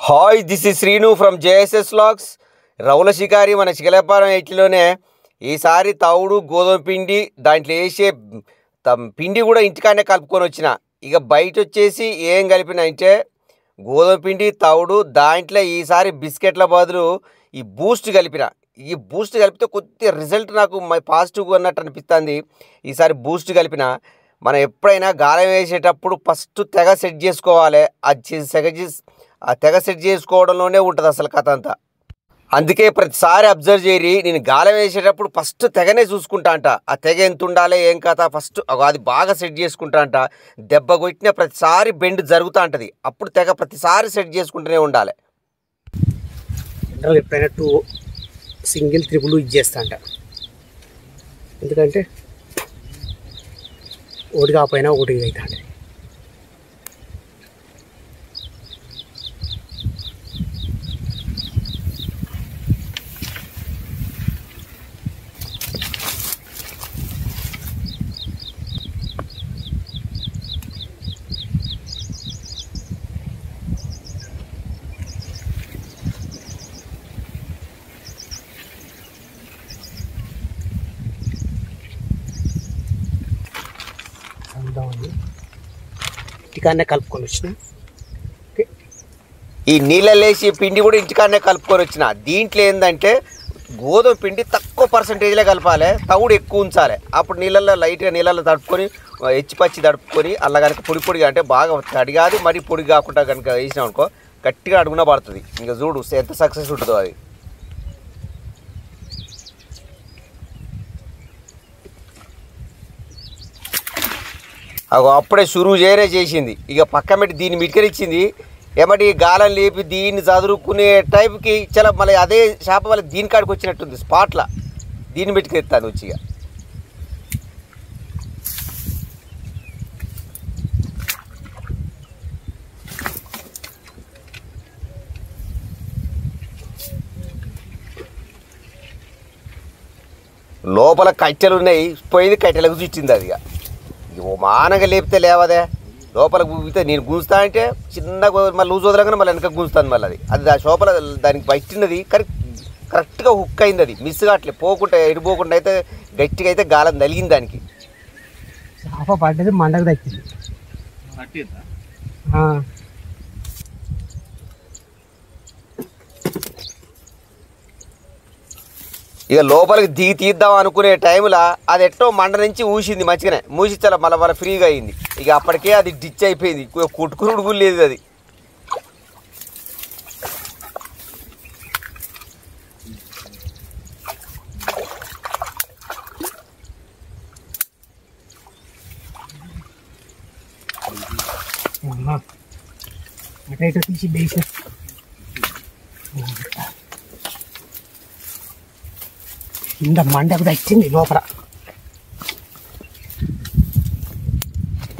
Hi, this is Srinu from JSS logs. రౌల షికారి మన చికలపాలెం ఎట్లోనే ఈసారి తవుడు గోధుమ పిండి దాంట్లో వేసే పిండి కూడా ఇంటికాడనే కలుపుకొని వచ్చిన. ఇక బయట వచ్చేసి ఏం కలిపిన అంటే గోధుమ పిండి తవుడు దాంట్లో ఈసారి బిస్కెట్ల బదులు ఈ బూస్ట్ కలిపిన. ఈ బూస్ట్ కలిపితే కొద్దిగా రిజల్ట్ నాకు పాజిటివ్గా ఉన్నట్టు అనిపిస్తుంది. ఈసారి బూస్ట్ కలిపిన. మనం ఎప్పుడైనా గాలం వేసేటప్పుడు ఫస్ట్ తెగ సెట్ చేసుకోవాలి. ఆ తెగ సెట్ చేసుకోవడంలోనే ఉంటుంది అసలు కథ అంతా. అందుకే ప్రతిసారి అబ్జర్వ్ చేయరి, నేను గాలం వేసేటప్పుడు ఫస్ట్ తెగనే చూసుకుంటా అంట. ఆ తెగ ఎంత ఉండాలి ఏం కథ ఫస్ట్ అది బాగా సెట్ చేసుకుంటా అంట. దెబ్బ కొట్టిన ప్రతిసారి బెండ్ జరుగుతూ ఉంటుంది. అప్పుడు తెగ ప్రతిసారి సెట్ చేసుకుంటూనే ఉండాలి. ఎప్పుడైనా 2 సింగిల్ 3 ఇచ్చేస్తా అంట. ఎందుకంటే ఒకటి కాకపోయినా ఒకటి అవుతా అంటే ఇంటికాడనే కలుపుకొని వచ్చిన. ఈ నీళ్ళలో వేసి పిండి కూడా ఇంటికాడనే కలుపుకొని వచ్చిన. దీంట్లో ఏంటంటే గోధుమ పిండి తక్కువ పర్సంటేజ్లో కలపాలి, తవుడు ఎక్కువ ఉంచాలి. అప్పుడు నీళ్ళల్లో లైట్గా నీళ్ళల్లో తడుపుకొని పచ్చి తడుపుకొని అలా కనుక పొడిగా అంటే బాగా తడి కాదు మరి పొడి కాకుండా కనుక వేసినాం అనుకో గట్టిగా అడుగున పడుతుంది. ఇంకా చూడు ఎంత సక్సెస్ ఉంటుందో అది. అప్పుడే షురువు చేసింది. ఇక పక్క పెట్టి దీన్ని మిటికరిచ్చింది. ఏమంటే గాలం లేపి దీన్ని చదువుకునే టైంకి చాలా మళ్ళీ అదే చేప మళ్ళీ దీని కాడికి వచ్చినట్టుంది స్పాట్లా. దీన్ని మిటికెత్తాను వచ్చి. ఇక లోపల కట్టెలు ఉన్నాయి, పోయింది కట్టెలకు చుట్టింది అది. ఇక మానగా లేపితే లేవదే, లోపలికి ఊపితే నేను గుంజుతా అంటే చిన్నగా మళ్ళీ లూజ్ వదలగానే మళ్ళీ వెనక గుంజుతాను. మళ్ళీ అది ఆ లోపల దానికి పట్టినది కరెక్ట్గా హుక్ అయింది. అది మిస్ కావట్లేదు, పోకుండా ఎడిపోకుండా అయితే గట్టిగా అయితే గాలం నలిగింది దానికి. చేప పడ్డది మండకు దక్కింది. ఇక లోపలికి తీద్దాం అనుకునే టైంలో అది ఎట్టో మండ నుంచి ఊసింది మంచిగానే, మూసిచ్చాల మళ్ళీ ఫ్రీగా అయింది. ఇక అప్పటికే అది డిచ్ అయిపోయింది, కుట్టుకురుడు కూడా లేదు అది. తీసి బేసి కింద మండకు దచ్చింది లోపల.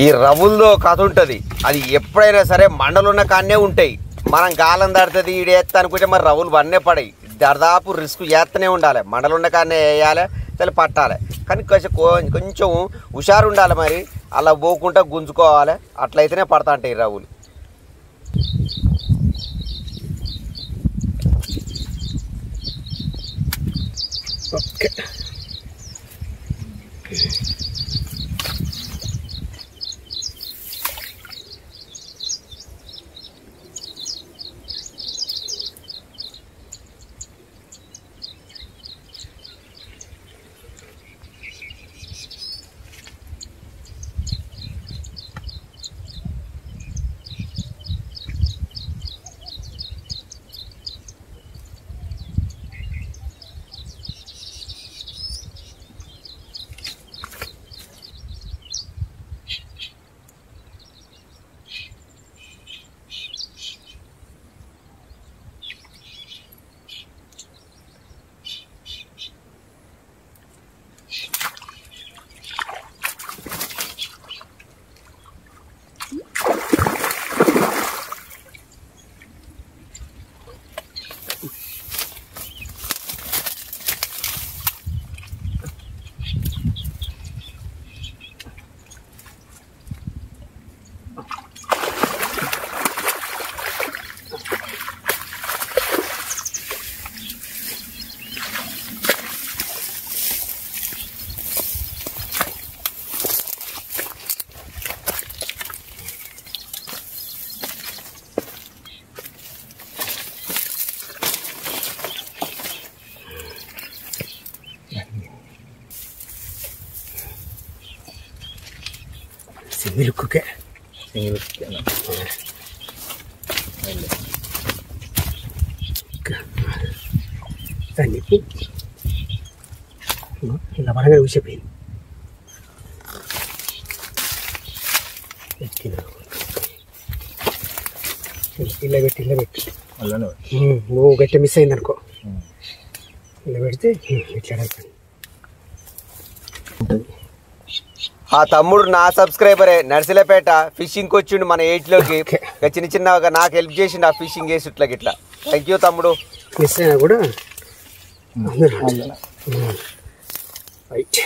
ఈ రవ్వుల్లో కథ ఉంటుంది. అది ఎప్పుడైనా సరే మండలున్న కాన్నే ఉంటాయి. మనం గాలం దాడుతుంది ఈడేస్తా అనుకుంటే మరి రవ్వులు వన్నే పడాయి. దాదాపు రిస్క్ చేస్తూనే ఉండాలి. మండలున్న కాన్నే వేయాలి, సరే పట్టాలి. కానీ కొంచెం హుషారు ఉండాలి. మరి అలా పోకుండా గుంజుకోవాలి, అట్లయితేనే పడతా ఉంటాయి రవ్వులు. ఓకే. సింగిల్కే దాన్ని ఇలా పరంగా ఊసిపోయింది. ఇలా పెట్టి నువ్వు గట్టి మిస్ అయింది అనుకో, ఇలా పెడితే ఇట్లా ఉంటుంది. ఆ తమ్ముడు నా సబ్స్క్రైబరే, నర్సిలపేట ఫిషింగ్కి వచ్చిండు మన 8లోకి. చిన్న చిన్నగా నాకు హెల్ప్ చేసిండు ఆ ఫిషింగ్ చేసి ఇట్లకి ఇట్లా. థ్యాంక్ యూ తమ్ముడు. మిస్ అయినా కూడా రైట్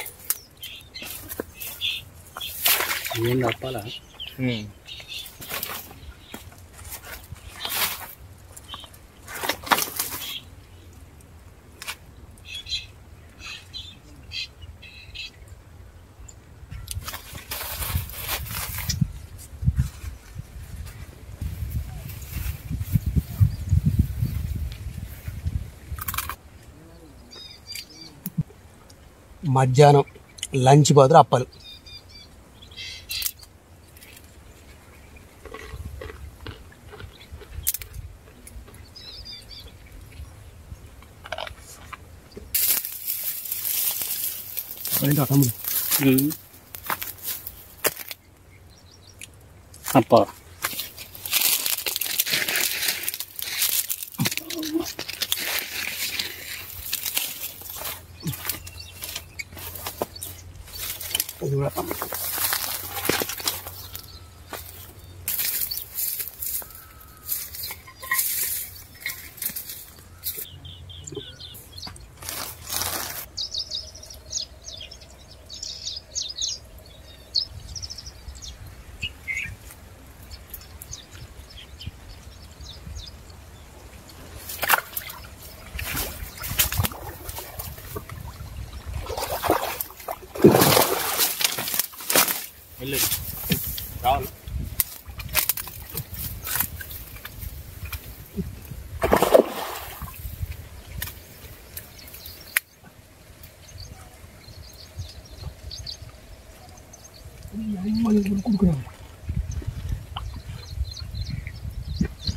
ఏం తప్పాలా. మధ్యాహ్నం లంచ్ బదులు అప్పలు. అప్ప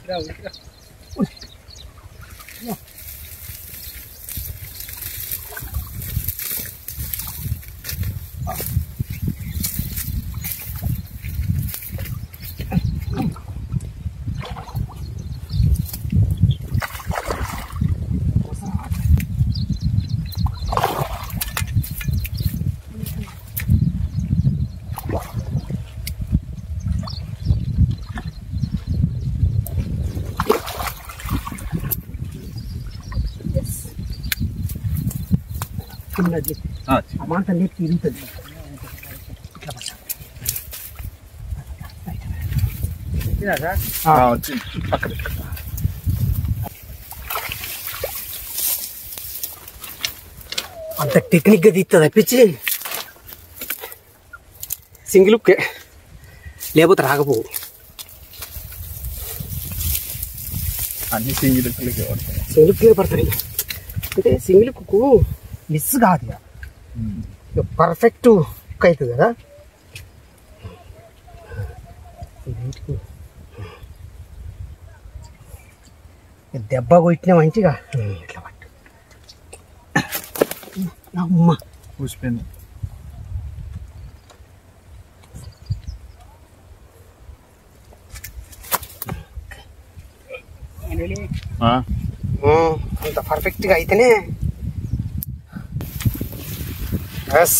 రావాలి. అమాంత లేపు తిరుగుతుంది. అంత టెక్నిక్గా తీస్తుంది తప్పించి సింగిల్ ఉక్కే, లేకపోతే రాకపోవు. అన్ని సింగిల్ పడతాయి. సింగిల్ ఉక్కే పడతాయి. అంటే సింగిల్ కుక్కు మిస్ కాదు, ఇక పర్ఫెక్ట్ కుక్ అవుతుంది కదా. దెబ్బ కొట్టినా మంచిగా ఇట్లా పట్టు. అమ్మ ఊసిపోయింది. అంత పర్ఫెక్ట్గా అయితేనే ఎస్.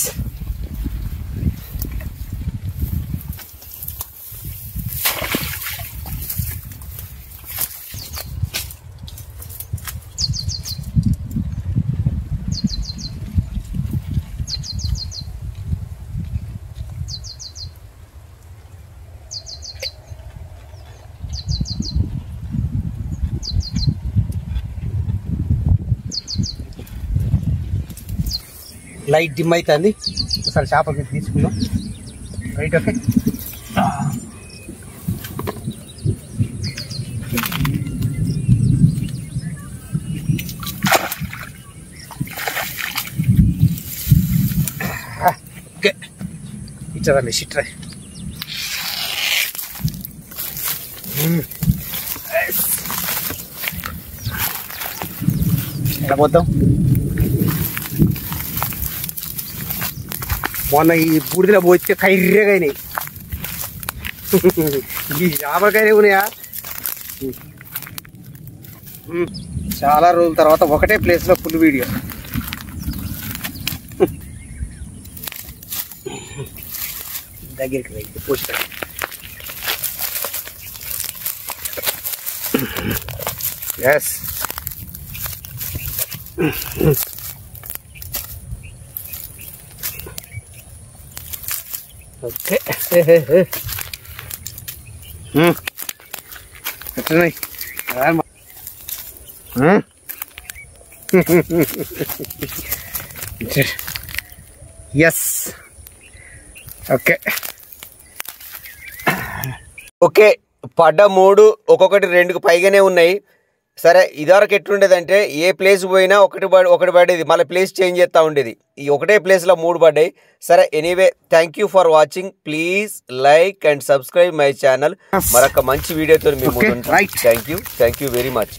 లైట్ డిమ్ అవుతుంది, ఒకసారి చేపకి తీసుకుందాం. Right, okay. ఓకే, ఇచ్చదండి షిట్ రై. ఎలా పోతాం మొన్న ఈ బూడిదలో పోతే కైర్రగా అయినాయి ఈ చేపలకైనా ఉన్నాయా చాలా రోజుల తర్వాత ఒకటే ప్లేస్లో ఫుల్ వీడియో దగ్గరికి వెళ్ళి పోస్ట్ ఎస్ ఓకే ఎట్లున్నాయి ఎస్ ఓకే ఓకే పడ్డ 3 ఒక్కొక్కటి 2కు పైగానే ఉన్నాయి. సరే ఇదివరకు ఎట్లుండేదంటే ఏ ప్లేస్ పోయినా ఒకటి పడేది, మళ్ళీ ప్లేస్ చేంజ్ చేస్తూ ఉండేది. ఈ ఒకటే ప్లేస్లో 3 పడ్డాయి. సరే anyway thank you for watching. Please like and subscribe my channel. మరొక మంచి వీడియోతో మేము Okay, right. Thank you very much.